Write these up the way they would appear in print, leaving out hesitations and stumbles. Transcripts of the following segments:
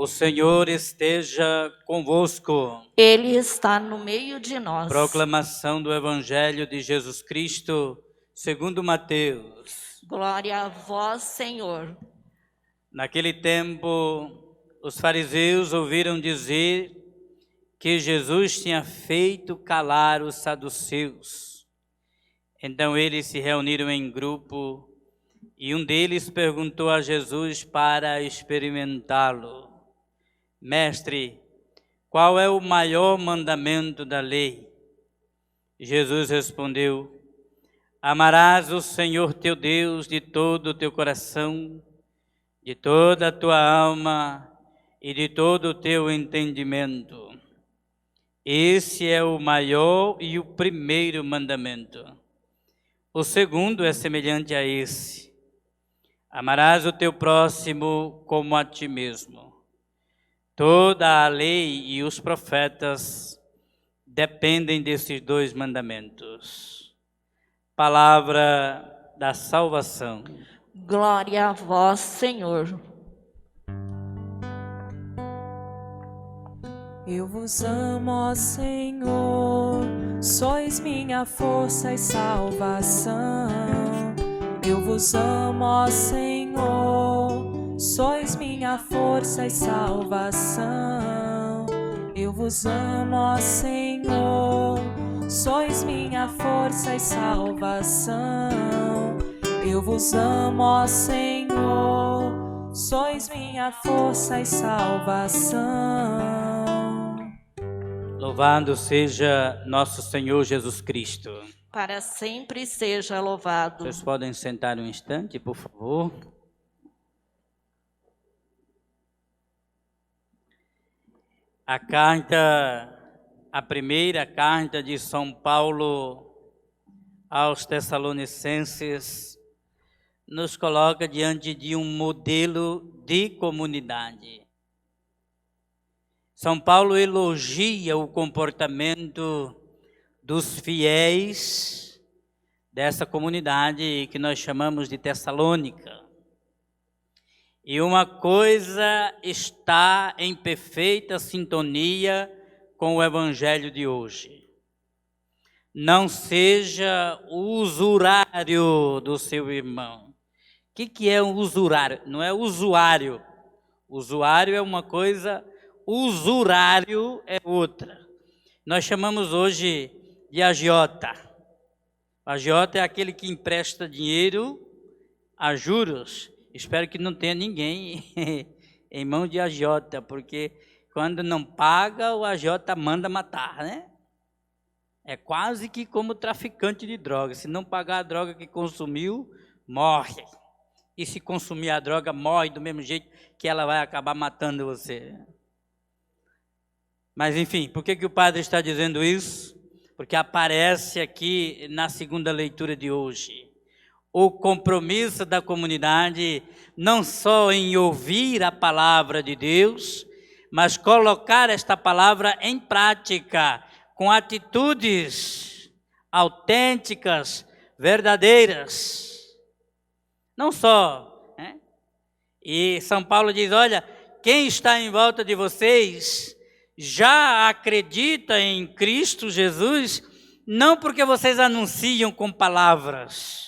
O Senhor esteja convosco. Ele está no meio de nós. Proclamação do Evangelho de Jesus Cristo, segundo Mateus. Glória a vós, Senhor. Naquele tempo, os fariseus ouviram dizer que Jesus tinha feito calar os saduceus. Então eles se reuniram em grupo e um deles perguntou a Jesus para experimentá-lo: Mestre, qual é o maior mandamento da lei? Jesus respondeu: Amarás o Senhor teu Deus de todo o teu coração, de toda a tua alma e de todo o teu entendimento. Esse é o maior e o primeiro mandamento. O segundo é semelhante a esse: amarás o teu próximo como a ti mesmo. Toda a lei e os profetas dependem desses dois mandamentos. Palavra da salvação. Glória a vós, Senhor. Eu vos amo, ó Senhor, sois minha força e salvação. Eu vos amo, ó Senhor, sois minha força e salvação. Eu vos amo, ó Senhor, sois minha força e salvação. Eu vos amo, ó Senhor, sois minha força e salvação. Louvado seja nosso Senhor Jesus Cristo. Para sempre seja louvado. Vocês podem sentar um instante, por favor. A primeira carta de São Paulo aos Tessalonicenses nos coloca diante de um modelo de comunidade. São Paulo elogia o comportamento dos fiéis dessa comunidade que nós chamamos de Tessalônica. E uma coisa está em perfeita sintonia com o Evangelho de hoje: não seja usurário do seu irmão. O que é um usurário? Não é usuário. Usuário é uma coisa, usurário é outra. Nós chamamos hoje de agiota. O agiota é aquele que empresta dinheiro a juros. Espero que não tenha ninguém em mão de agiota, porque quando não paga, o agiota manda matar, né? É quase que como traficante de droga. Se não pagar a droga que consumiu, morre. E se consumir a droga, morre do mesmo jeito que ela vai acabar matando você. Mas enfim, por que o padre está dizendo isso? Porque aparece aqui na segunda leitura de hoje o compromisso da comunidade, não só em ouvir a palavra de Deus, mas colocar esta palavra em prática, com atitudes autênticas, verdadeiras. Não só, né? E São Paulo diz: olha, quem está em volta de vocês já acredita em Cristo Jesus, não porque vocês anunciam com palavras,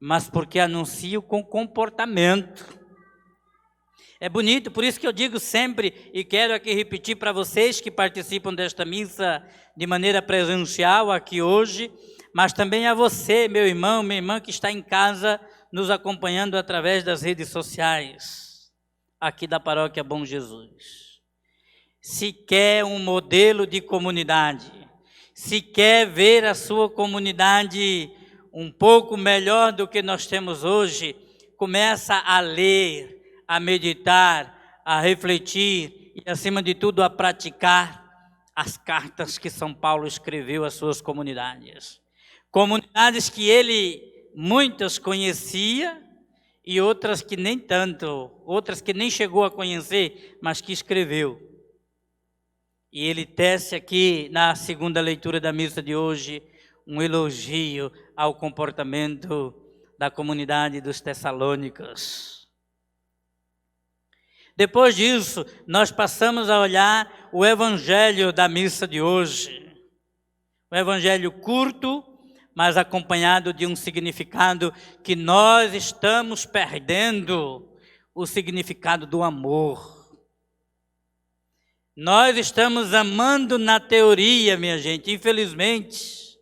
mas porque anunciam com comportamento. É bonito, por isso que eu digo sempre, e quero aqui repetir para vocês que participam desta missa de maneira presencial aqui hoje, mas também a você, meu irmão, minha irmã, que está em casa nos acompanhando através das redes sociais, aqui da Paróquia Bom Jesus. Se quer um modelo de comunidade, se quer ver a sua comunidade um pouco melhor do que nós temos hoje, começa a ler, a meditar, a refletir e, acima de tudo, a praticar as cartas que São Paulo escreveu às suas comunidades. Comunidades que ele, muitas conhecia e outras que nem tanto, outras que nem chegou a conhecer, mas que escreveu. E ele tece aqui, na segunda leitura da missa de hoje, um elogio ao comportamento da comunidade dos Tessalônicos. Depois disso, nós passamos a olhar o evangelho da missa de hoje. Um evangelho curto, mas acompanhado de um significado que nós estamos perdendo, o significado do amor. Nós estamos amando na teoria, minha gente, infelizmente.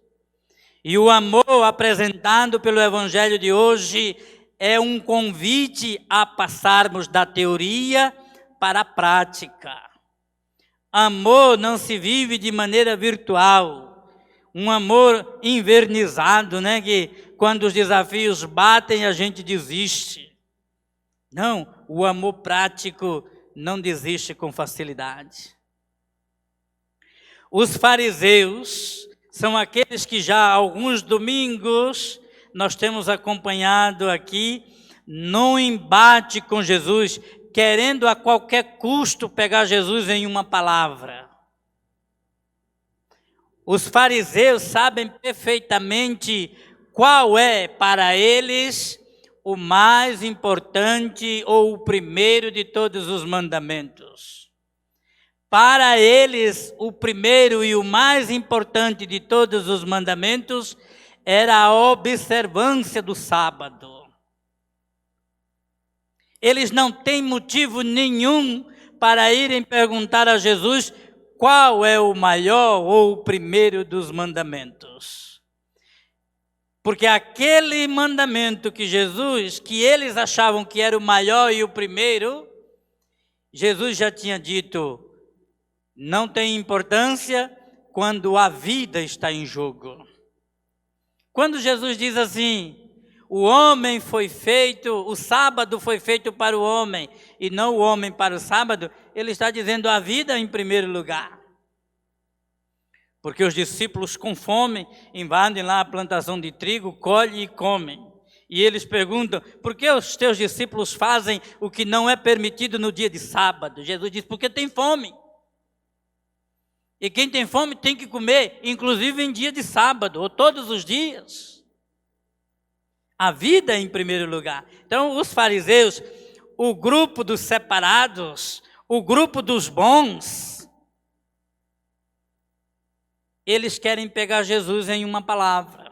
E o amor apresentado pelo evangelho de hoje é um convite a passarmos da teoria para a prática. Amor não se vive de maneira virtual, um amor invernizado, né? Que quando os desafios batem a gente desiste. Não, o amor prático não desiste com facilidade. Os fariseus são aqueles que já há alguns domingos nós temos acompanhado aqui num embate com Jesus, querendo a qualquer custo pegar Jesus em uma palavra. Os fariseus sabem perfeitamente qual é para eles o mais importante ou o primeiro de todos os mandamentos. Para eles, o primeiro e o mais importante de todos os mandamentos era a observância do sábado. Eles não têm motivo nenhum para irem perguntar a Jesus qual é o maior ou o primeiro dos mandamentos. Porque aquele mandamento que eles achavam que era o maior e o primeiro, Jesus já tinha dito, não tem importância quando a vida está em jogo. Quando Jesus diz assim, o sábado foi feito para o homem e não o homem para o sábado, ele está dizendo a vida em primeiro lugar. Porque os discípulos com fome invadem lá a plantação de trigo, colhem e comem. E eles perguntam, por que os teus discípulos fazem o que não é permitido no dia de sábado? Jesus diz, porque tem fome. E quem tem fome tem que comer, inclusive em dia de sábado, ou todos os dias. A vida em primeiro lugar. Então, os fariseus, o grupo dos separados, o grupo dos bons, eles querem pegar Jesus em uma palavra.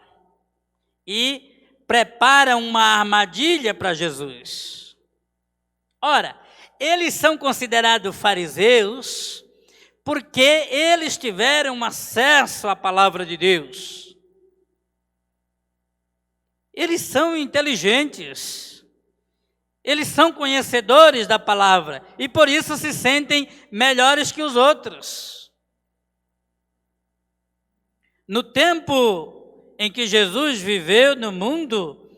E preparam uma armadilha para Jesus. Ora, eles são considerados fariseus porque eles tiveram acesso à palavra de Deus. Eles são inteligentes, eles são conhecedores da palavra e por isso se sentem melhores que os outros. No tempo em que Jesus viveu no mundo,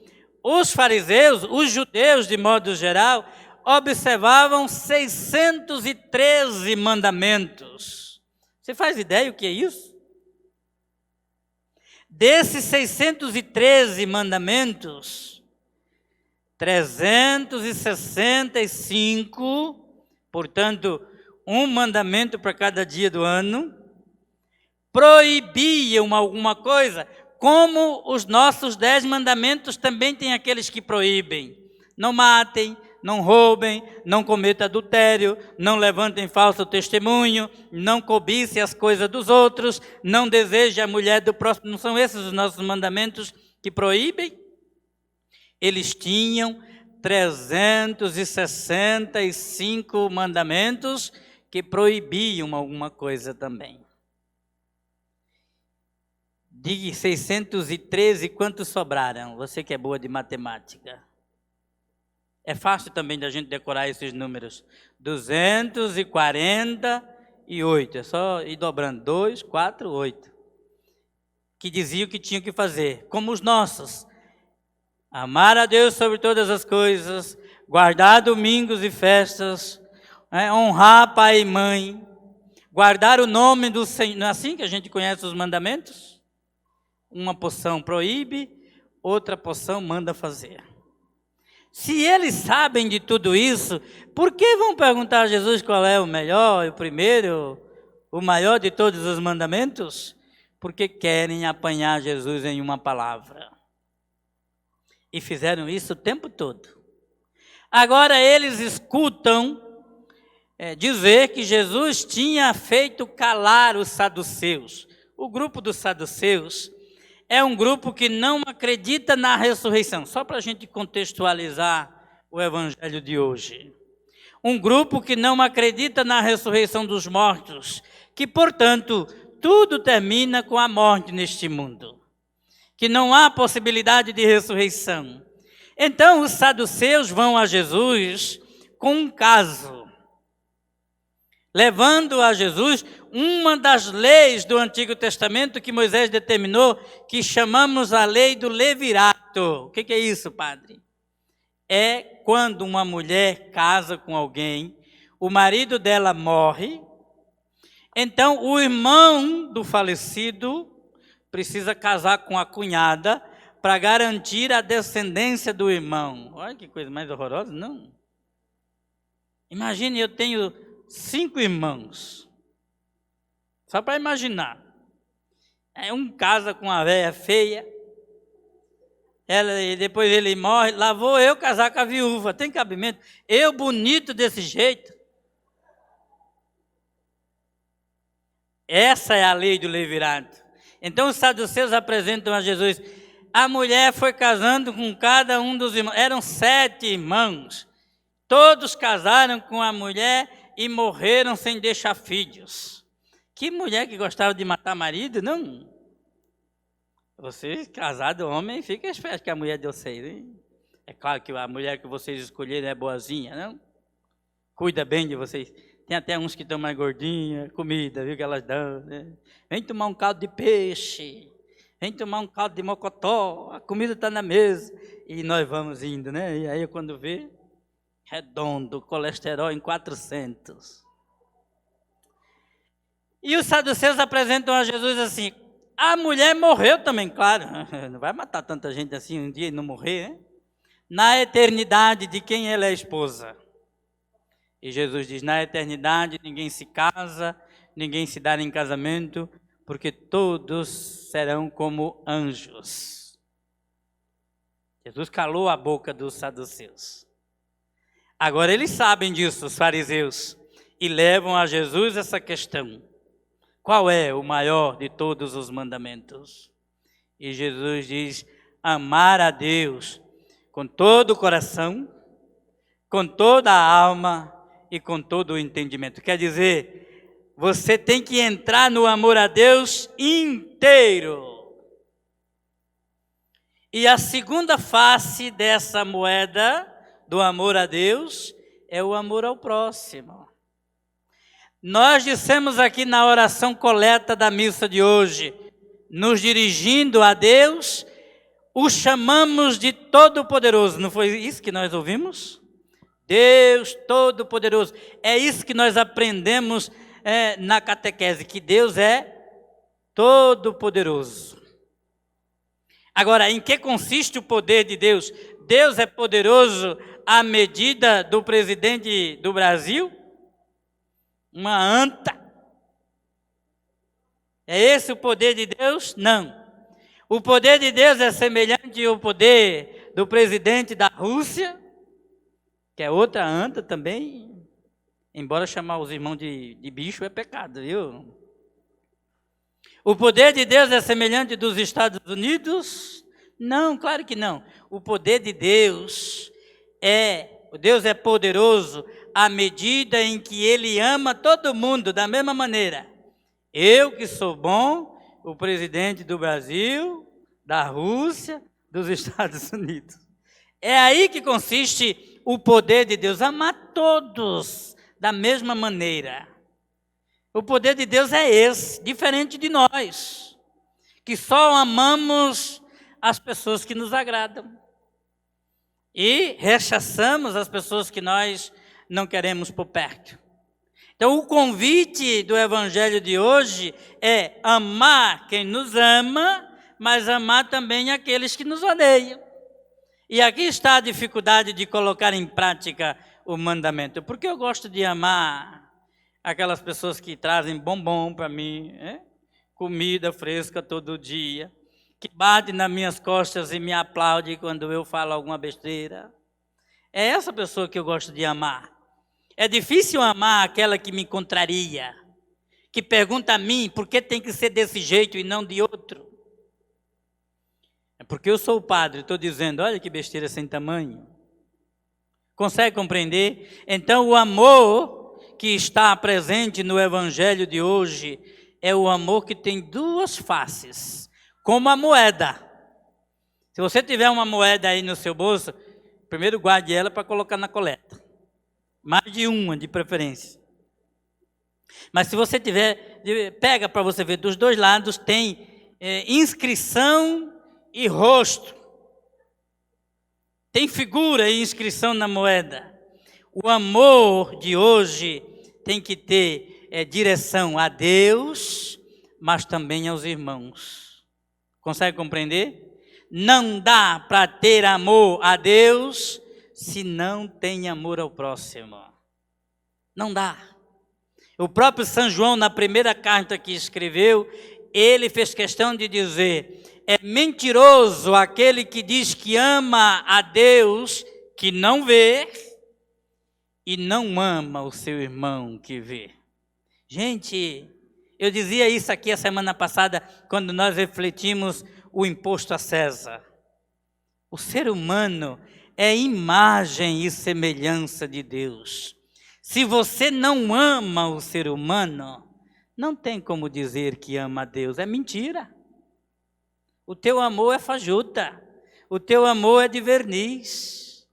os fariseus, os judeus de modo geral, observavam 613 mandamentos. Você faz ideia o que é isso? Desses 613 mandamentos, 365, portanto, um mandamento para cada dia do ano, proibiam alguma coisa, como os nossos 10 mandamentos também tem aqueles que proíbem. Não matem, não roubem, não cometam adultério, não levantem falso testemunho, não cobicem as coisas dos outros, não desejem a mulher do próximo. Não são esses os nossos mandamentos que proíbem? Eles tinham 365 mandamentos que proibiam alguma coisa também. De 613, quantos sobraram? Você que é boa de matemática. É fácil também da gente decorar esses números. 248. É só ir dobrando. 2, 4, 8. Que diziam que tinham que fazer. Como os nossos. Amar a Deus sobre todas as coisas. Guardar domingos e festas. Honrar pai e mãe. Guardar o nome do Senhor. Não é assim que a gente conhece os mandamentos? Uma porção proíbe, outra porção manda fazer. Se eles sabem de tudo isso, por que vão perguntar a Jesus qual é o melhor, o primeiro, o maior de todos os mandamentos? Porque querem apanhar Jesus em uma palavra. E fizeram isso o tempo todo. Agora eles escutam dizer que Jesus tinha feito calar os saduceus. O grupo dos saduceus é um grupo que não acredita na ressurreição. Só para a gente contextualizar o evangelho de hoje. Um grupo que não acredita na ressurreição dos mortos, que, portanto, tudo termina com a morte neste mundo, que não há possibilidade de ressurreição. Então, os saduceus vão a Jesus com um caso, levando a Jesus uma das leis do Antigo Testamento que Moisés determinou, que chamamos a lei do levirato. O que é isso, padre? É quando uma mulher casa com alguém, o marido dela morre, então o irmão do falecido precisa casar com a cunhada para garantir a descendência do irmão. Olha que coisa mais horrorosa, não? Imagine, eu tenho 5 irmãos. Só para imaginar. Um casa com uma velha feia, e depois ele morre, lá vou eu casar com a viúva. Tem cabimento? Eu bonito desse jeito? Essa é a lei do levirato. Então os saduceus apresentam a Jesus. A mulher foi casando com cada um dos irmãos. Eram 7 irmãos. Todos casaram com a mulher e morreram sem deixar filhos. Que mulher que gostava de matar marido, não? Você, casado, homem, fica esperto que a mulher de vocês, hein? É claro que a mulher que vocês escolheram é boazinha, não? Cuida bem de vocês. Tem até uns que estão mais gordinhas, comida, viu que elas dão, né? Vem tomar um caldo de peixe, vem tomar um caldo de mocotó, a comida está na mesa. E nós vamos indo, né? E aí quando vê, redondo, colesterol em 400. E os saduceus apresentam a Jesus assim, a mulher morreu também, claro, não vai matar tanta gente assim um dia e não morrer, né? Na eternidade de quem ela é esposa. E Jesus diz, na eternidade ninguém se casa, ninguém se dá em casamento, porque todos serão como anjos. Jesus calou a boca dos saduceus. Agora eles sabem disso, os fariseus, e levam a Jesus essa questão. Qual é o maior de todos os mandamentos? E Jesus diz, amar a Deus com todo o coração, com toda a alma e com todo o entendimento. Quer dizer, você tem que entrar no amor a Deus inteiro. E a segunda face dessa moeda do amor a Deus é o amor ao próximo. Nós dissemos aqui na oração coleta da missa de hoje, nos dirigindo a Deus, o chamamos de Todo-Poderoso. Não foi isso que nós ouvimos? Deus Todo-Poderoso. É isso que nós aprendemos na catequese, que Deus é Todo-Poderoso. Agora, em que consiste o poder de Deus? Deus é poderoso à medida do presidente do Brasil? Uma anta? É esse o poder de Deus? Não. O poder de Deus é semelhante ao poder do presidente da Rússia, que é outra anta também, embora chamar os irmãos de bicho é pecado, viu? O poder de Deus é semelhante dos Estados Unidos? Não, claro que não. O poder de Deus é poderoso à medida em que Ele ama todo mundo da mesma maneira. Eu que sou bom, o presidente do Brasil, da Rússia, dos Estados Unidos. É aí que consiste o poder de Deus, amar todos da mesma maneira. O poder de Deus é esse, diferente de nós, que só amamos as pessoas que nos agradam e rechaçamos as pessoas que nós não queremos por perto. Então, o convite do evangelho de hoje é amar quem nos ama, mas amar também aqueles que nos odeiam. E aqui está a dificuldade de colocar em prática o mandamento. Porque eu gosto de amar aquelas pessoas que trazem bombom para mim, comida fresca todo dia, que bate nas minhas costas e me aplaude quando eu falo alguma besteira. É essa pessoa que eu gosto de amar. É difícil amar aquela que me contraria, que pergunta a mim por que tem que ser desse jeito e não de outro. É porque eu sou o padre, estou dizendo, olha que besteira sem tamanho. Consegue compreender? Então o amor que está presente no evangelho de hoje é o amor que tem duas faces, como a moeda. Se você tiver uma moeda aí no seu bolso, primeiro guarde ela para colocar na coleta. Mais de uma, de preferência. Mas se você tiver, pega para você ver, dos dois lados tem inscrição e rosto. Tem figura e inscrição na moeda. O amor de hoje tem que ter direção a Deus, mas também aos irmãos. Consegue compreender? Não dá para ter amor a Deus se não tem amor ao próximo. Não dá. O próprio São João, na primeira carta que escreveu, ele fez questão de dizer: é mentiroso aquele que diz que ama a Deus, que não vê, e não ama o seu irmão que vê. Gente, eu dizia isso aqui a semana passada, quando nós refletimos o imposto a César. O ser humano é imagem e semelhança de Deus. Se você não ama o ser humano, não tem como dizer que ama a Deus, é mentira. O teu amor é fajuta, o teu amor é de verniz.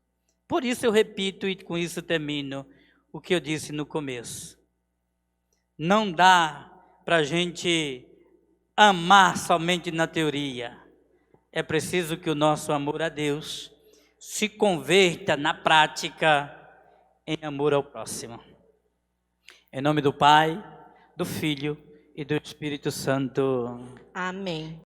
Por isso eu repito e com isso termino o que eu disse no começo. Não dá para a gente amar somente na teoria. É preciso que o nosso amor a Deus se converta na prática em amor ao próximo. Em nome do Pai, do Filho e do Espírito Santo. Amém.